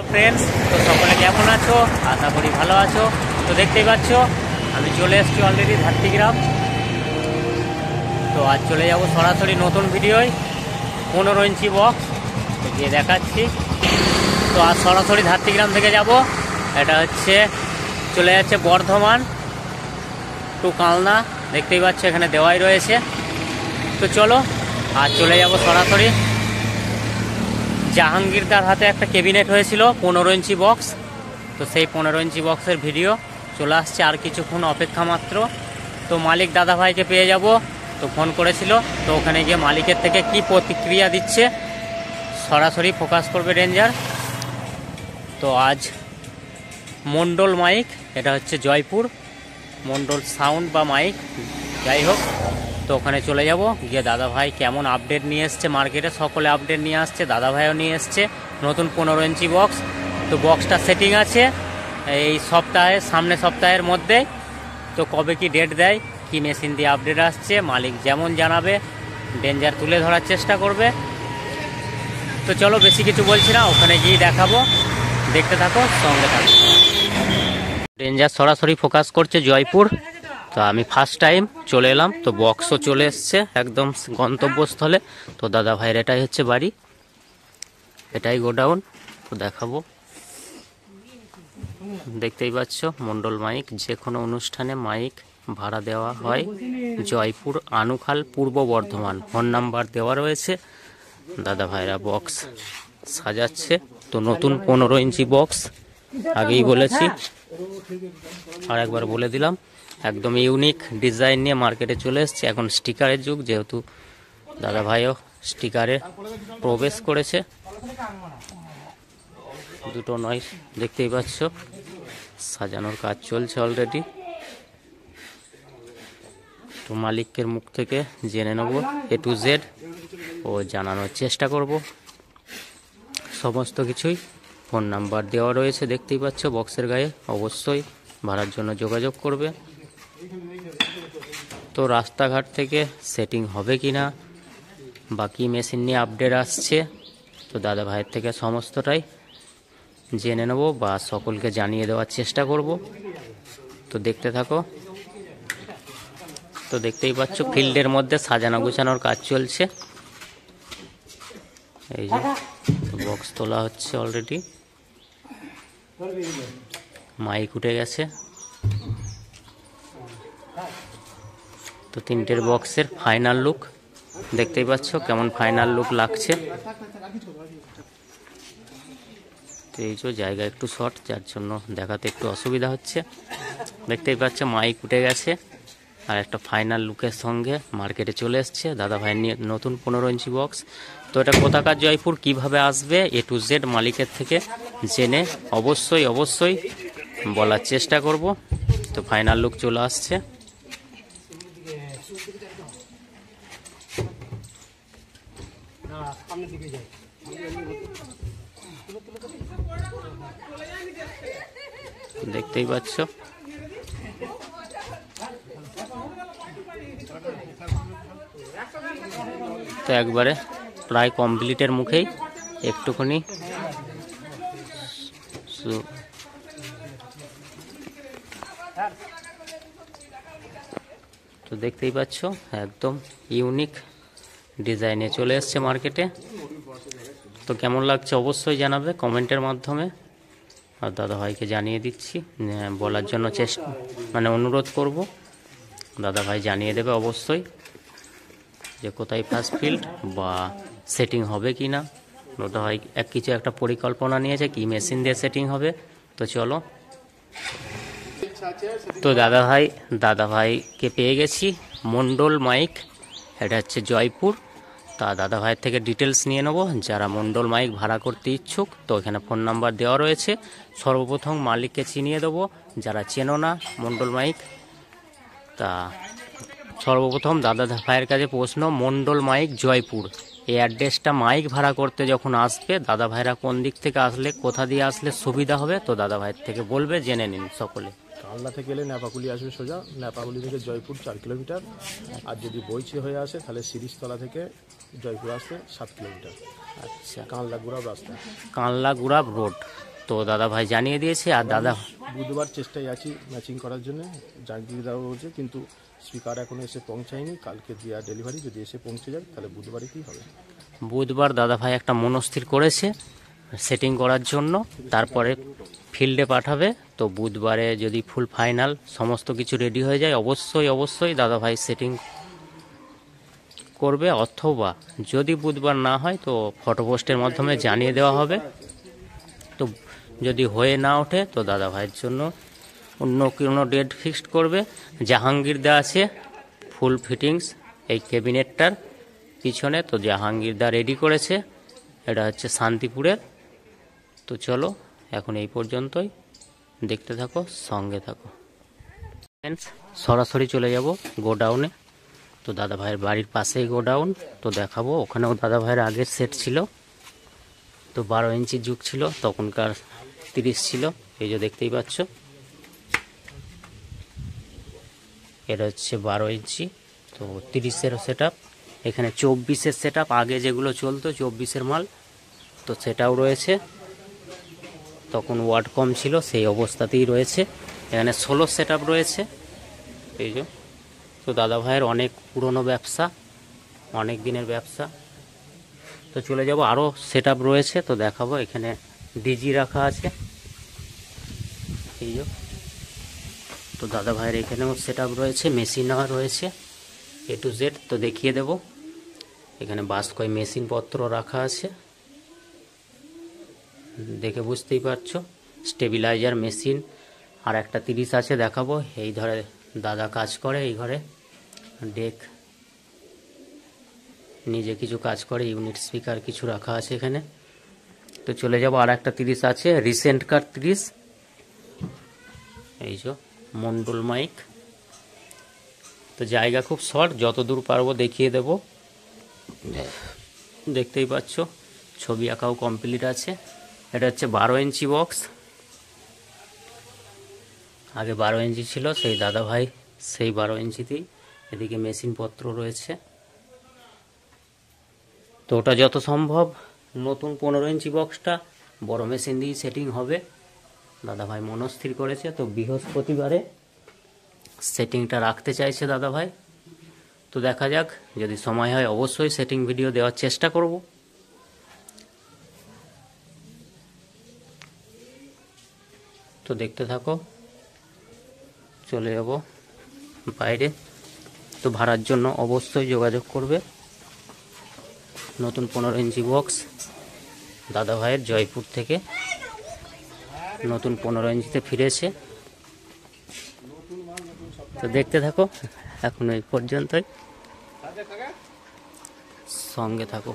Friends, তো সকলে কেমন আছো? আশা করি ভালো আছো। তো দেখতেই পাচ্ছ আমি চলে এসেছি অলরেডি ধাত্রীগ্রাম। তো আজ চলে যাব সরাসরি নতুন ভিডিওয় 15 ইঞ্চি বক্স তো গিয়ে দেখাচ্ছি। তো আজ সরাসরি ধাত্রীগ্রাম থেকে যাব, এটা হচ্ছে চলে যাচ্ছে বর্ধমান টু কালনা। দেখতেই পাচ্ছ এখানে দেওয়াই রয়েছে। তো চলো আজ চলে যাব সরাসরি। জাহাঙ্গীরদার হাতে একটা ক্যাবিনেট হয়েছিল 15 ইঞ্চি বক্স, তো সেই 15 ইঞ্চি বক্সের ভিডিও চলে আসছে, আর কিছুক্ষণ অপেক্ষা মাত্র। তো মালিক দাদা ভাইকে পেয়ে যাব, তো ফোন করেছিল, তো ওখানে গিয়ে মালিকের থেকে কি প্রতিক্রিয়া দিচ্ছে সরাসরি ফোকাস করবে রেঞ্জার। তো আজ মন্ডল মাইক, এটা হচ্ছে জয়পুর মন্ডল সাউন্ড বা মাইক, যাই হোক। তো ওখানে চলে যাব, গিয়ে দাদা ভাই কেমন আপডেট নিয়ে এসছে মার্কেটে, সকলে আপডেট নিয়ে আসছে, দাদা ভাইও নিয়ে এসছে নতুন 15 ইঞ্চি বক্স। তো বক্সটা সেটিং আছে এই সপ্তাহে, সামনের সপ্তাহের মধ্যে। তো কবে কি ডেট দেয়, কি মেশিন দিয়ে আপডেট আসছে, মালিক যেমন জানাবে ডেঞ্জার তুলে ধরার চেষ্টা করবে। তো চলো বেশি কিছু বলছি না, ওখানে গিয়ে দেখাবো, দেখতে থাকো, সঙ্গে থাকো। ডেঞ্জার সরাসরি ফোকাস করছে জয়পুর। তো আমি ফার্স্ট টাইম চলে এলাম, তো বক্সও চলে এসছে একদম গন্তব্যস্থলে। তো দাদা ভাইয়ের এটাই হচ্ছে বাড়ি, এটাই গোডাউন। তো দেখাবো, দেখতেই পাচ্ছ মন্ডল মাইক, যে কোনো অনুষ্ঠানে মাইক ভাড়া দেওয়া হয়। জয়পুর আনুখাল পূর্ব বর্ধমান, ফোন নাম্বার দেওয়া রয়েছে। দাদা ভাইরা বক্স সাজাচ্ছে। তো নতুন 15 ইঞ্চি বক্স, আগেই বলেছি আর একবার বলে দিলাম, একদম ইউনিক ডিজাইন নিয়ে মার্কেটে চলে এসছে। এখন স্টিকারের যুগ, যেহেতু দাদা ভাইও স্টিকারে প্রবেশ করেছে। দুটো নয়, দেখতেই পাচ্ছ সাজানোর কাজ চলছে অলরেডি। তো মালিকের মুখ থেকে জেনে নেব A to Z, ও জানানোর চেষ্টা করব সমস্ত কিছুই। ফোন নাম্বার দেওয়া রয়েছে দেখতেই পাচ্ছ বক্সের গায়ে, অবশ্যই ভাড়ার জন্য যোগাযোগ করবে। তো রাস্তাঘাট থেকে সেটিং হবে কি না, বাকি মেশিন নিয়ে আপডেট আসছে, তো দাদা ভাইয়ের থেকে সমস্তটাই জেনে নেব বা সকলকে জানিয়ে দেওয়ার চেষ্টা করব। তো দেখতে থাকো। তো দেখতেই পাচ্ছ ফিল্ডের মধ্যে সাজানো গুছানোর কাজ চলছে। এই যে বক্স তোলা হচ্ছে অলরেডি, মাইক উঠে গেছে। তো তিনটের বক্সের ফাইনাল লুক দেখতেই পাচ্ছ, কেমন ফাইনাল লুক লাগছে। তো এই যে জায়গা একটু শর্ট, যার জন্য দেখাতে একটু অসুবিধা হচ্ছে। দেখতেই পাচ্ছ মাইক উঠে গেছে, আর একটা ফাইনাল লুকের সঙ্গে মার্কেটে চলে এসছে দাদা ভাইয়ের নিয়ে নতুন 15 ইঞ্চি বক্স। তো এটা কোথাকার জয়পুর, কিভাবে আসবে, A to Z মালিকের থেকে জেনে অবশ্যই অবশ্যই বলার চেষ্টা করব। তো ফাইনাল লুক চলে আসছে। দেখতেই পাচ্ছ তো একবারে প্রায় কমপ্লিটের মুখেই, একটুখানি তো দেখতেই পাচ্ছ একদম ইউনিক ডিজাইনে চলে এসছে মার্কেটে। তো কেমন লাগছে অবশ্যই জানাবে কমেন্টের মাধ্যমে, আর দাদা ভাইকে জানিয়ে দিচ্ছি, বলার জন্য চেষ্টা অনুরোধ করব। দাদা ভাই জানিয়ে দেবে অবশ্যই যে কোথায় ফার্স্ট ফিল্ড বা সেটিং হবে কি না। দাদা ভাই কিছু একটা পরিকল্পনা নিয়েছে কি মেশিন দিয়ে সেটিং হবে। তো চলো, তো দাদা ভাইকে পেয়ে গেছি, মন্ডল মাইক, এটা হচ্ছে জয়পুর। তা দাদা ভাইয়ের থেকে ডিটেলস নিয়ে নেব। যারা মন্ডল মাইক ভাড়া করতে ইচ্ছুক, তো এখানে ফোন নাম্বার দেওয়া রয়েছে। সর্বপ্রথম মালিককে চিনিয়ে দেবো, যারা চেনো না মন্ডল মাইক। তা সর্বপ্রথম দাদা ভাইয়ের কাছে প্রশ্ন, মন্ডল মাইক জয়পুর, এই অ্যাড্রেসটা মাইক ভাড়া করতে যখন আসবে দাদা ভাইরা কোন দিক থেকে আসলে, কোথা দিয়ে আসলে সুবিধা হবে, তো দাদা ভাইয়ের থেকে বলবে, জেনে নিন সকলে। কালনা থেকে এলে ন্যাপাকুলি আসবে সোজা, ন্যাপাকুলি থেকে জয়পুর 4 কিলোমিটার, আর যদি বইচি হয়ে আসে তাহলে শিরিষতলা থেকে জয়পুর আসতে 7 কিলোমিটার। আচ্ছা, কানলা গুড়াব রাস্তা, কানলা গুড়াব রোড। তো দাদা ভাই জানিয়ে দিয়েছে। আর দাদা বুধবার চেষ্টায় আছি ম্যাচিং করার জন্য, জানিয়ে দেওয়া হয়েছে, কিন্তু স্পিকার এখনো এসে পৌঁছায়নি। কালকে দেওয়া ডেলিভারি যদি এসে পৌঁছে যায় তাহলে বুধবারে কি হবে। বুধবার দাদা ভাই একটা মনস্থির করেছে সেটিং করার জন্য, তারপরে ফিল্ডে পাঠাবে। তো বুধবারে যদি ফুল ফাইনাল সমস্ত কিছু রেডি হয়ে যায় অবশ্যই দাদা ভাই সেটিং করবে, অথবা যদি বুধবার না হয় তো ফটো পোস্টের মাধ্যমে জানিয়ে দেওয়া হবে। তো যদি হয়ে না ওঠে তো দাদা ভাইয়ের জন্য অন্য কোনো ডেট ফিক্সড করবে। জাহাঙ্গীর দা আছে ফুল ফিটিংস এই ক্যাবিনেটটার পিছনে, তো জাহাঙ্গীর দা রেডি করেছে। এটা হচ্ছে শান্তিপুরের। তো চলো এখন এই পর্যন্তই, দেখতে থাকো, সঙ্গে থাকো। সরাসরি চলে যাব গোডাউনে। তো দাদা ভাইয়ের বাড়ির পাশেই গোডাউন, তো দেখাবো। ওখানেও দাদা ভাইয়ের আগের সেট ছিল, তো 12 ইঞ্চির যুগ ছিল, তখনকার 30 ছিল। এই যে দেখতেই পাচ্ছ, এটা হচ্ছে 12 ইঞ্চি, তো 30-এর সেট আপ। এখানে 24-এর সেট আপ, আগে যেগুলো চলতো 24-এর মাল, তো সেটাও রয়েছে। তখন ওয়াট কম ছিল, সেই অবস্থাতেই রয়েছে। এখানে 16 সেট আপ রয়েছে, এই যে। তো দাদা ভাইয়ের অনেক পুরনো ব্যবসা, অনেক দিনের ব্যবসা। তো চলে যাব, আরও সেট আপ রয়েছে, তো দেখাবো। এখানে ডিজি রাখা আছে, এই যে। তো দাদা ভাইয়ের এখানেও সেট আপ রয়েছে, মেশিন রয়েছে A to Z, তো দেখিয়ে দেব। এখানে বাসকয় মেশিনপত্র রাখা আছে, দেখে বুঝতেই পারছো। স্টেবিলাইজার মেশিন আর একটা 30 আছে, দেখাবো। এই ধরে দাদা কাজ করে, এই ঘরে ডেক নিজে কিছু কাজ করে, ইউনিট স্পিকার কিছু রাখা আছে এখানে। তো চলে যাব, আর একটা 30 আছে, রিসেন্ট কার 30, এই যে মন্ডল মাইক। তো জায়গা খুব শর্ট, যতদূর পারবো দেখিয়ে দেব। দেখতেই পাচ্ছ, ছবি আঁকাও কমপ্লিট আছে। এটা হচ্ছে 12 ইঞ্চি বক্স, আগে 12 ইঞ্চি ছিল, সেই দাদা ভাই সেই 12 ইঞ্চিতেই। এদিকে মেশিনপত্র রয়েছে, তো ওটা যত সম্ভব নতুন 15 ইঞ্চি বক্সটা বড় মেশিন দিয়ে সেটিং হবে, দাদা ভাই মনস্থির করেছে। তো বৃহস্পতিবারে সেটিংটা রাখতে চাইছে দাদা ভাই। তো দেখা যাক, যদি সময় হয় অবশ্যই সেটিং ভিডিও দেওয়ার চেষ্টা করব। তো দেখতে থাকো, চলে যাব বাইরে। তো ভাড়ার জন্য অবশ্যই যোগাযোগ করবে। নতুন 15 ইঞ্চি বক্স দাদা ভাইয়ের জয়পুর থেকে নতুন 15 ইঞ্চিতে ফিরেছে। তো দেখতে থাকো, এখন এই পর্যন্তই, সঙ্গে থাকো।